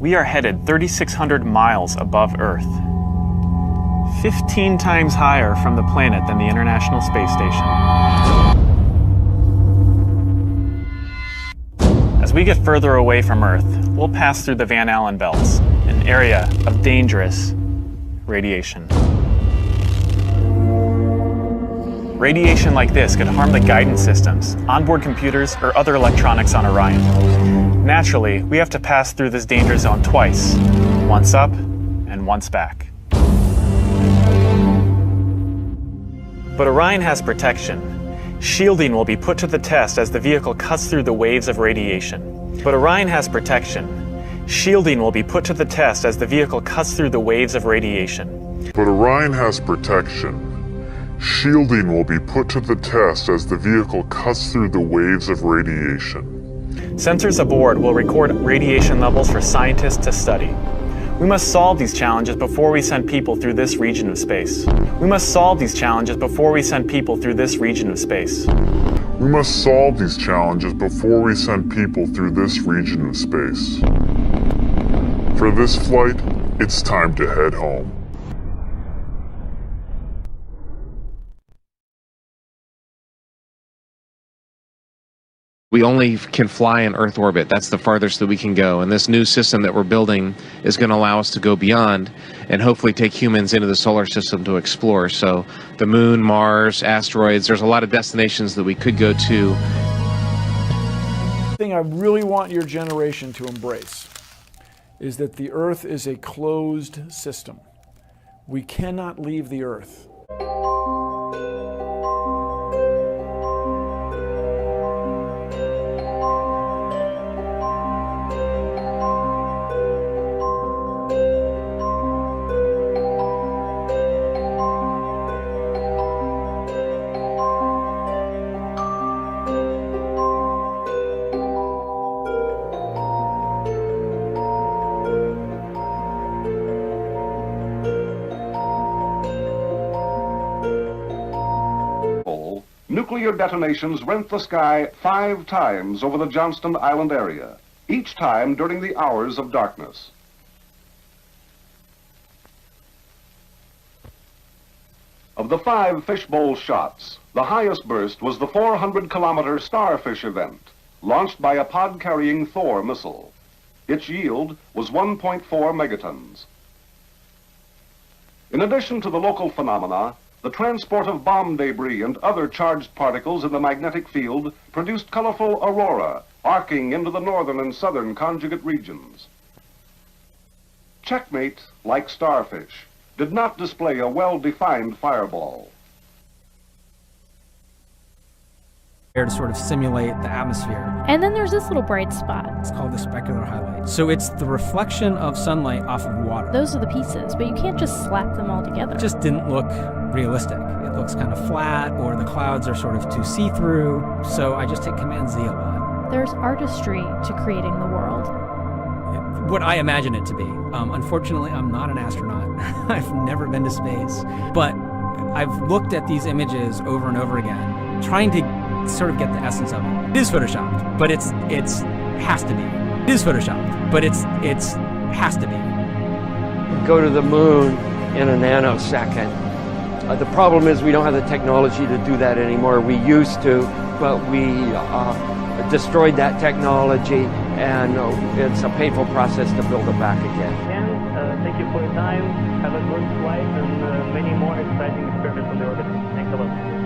We are headed 3,600 miles above Earth, 15 times higher from the planet than the International Space Station. As we get further away from Earth, we'll pass through the Van Allen belts, an area of dangerous radiation. Radiation like this could harm the guidance systems, onboard computers, or other electronics on Orion. Naturally, we have to pass through this danger zone twice, once up and once back. But Orion has protection. Shielding will be put to the test as the vehicle cuts through the waves of radiation. But Orion has protection. Shielding will be put to the test as the vehicle cuts through the waves of radiation. But Orion has protection. Shielding will be put to the test as the vehicle cuts through the waves of radiation. Sensors aboard will record radiation levels for scientists to study. We must solve these challenges before we send people through this region of space. We must solve these challenges before we send people through this region of space. We must solve these challenges before we send people through this region of space. For this flight, it's time to head home. We only can fly in Earth orbit. That's the farthest that we can go. And this new system that we're building is going to allow us to go beyond and hopefully take humans into the solar system to explore. So the moon, Mars, asteroids, there's a lot of destinations that we could go to. The thing I really want your generation to embrace is that the Earth is a closed system. We cannot leave the Earth. Nuclear detonations rent the sky 5 times over the Johnston Island area, each time during the hours of darkness. Of the 5 fishbowl shots, the highest burst was the 400-kilometer Starfish event, launched by a pod-carrying Thor missile. Its yield was 1.4 megatons. In addition to the local phenomena, the transport of bomb debris and other charged particles in the magnetic field produced colorful aurora, arcing into the northern and southern conjugate regions. Checkmate, like Starfish, did not display a well-defined fireball. To sort of simulate the atmosphere. And then there's this little bright spot. It's called the specular highlight. So it's the reflection of sunlight off of water. Those are the pieces, but you can't just slap them all together. It just didn't look realistic. It looks kind of flat, or the clouds are sort of too see-through. So I just hit Command Z a lot. There's artistry to creating the world. What I imagine it to be. Unfortunately, I'm not an astronaut. I've never been to space. But I've looked at these images over and over again, trying to sort of get the essence of it. It is photoshopped, but it's has to be. It is photoshopped, but it's has to be. Go to the moon in a nanosecond. The problem is we don't have the technology to do that anymore. We used to, but we destroyed that technology, and it's a painful process to build it back again. And thank you for your time. Have a good flight and many more exciting experiments on the orbit. Thanks a lot.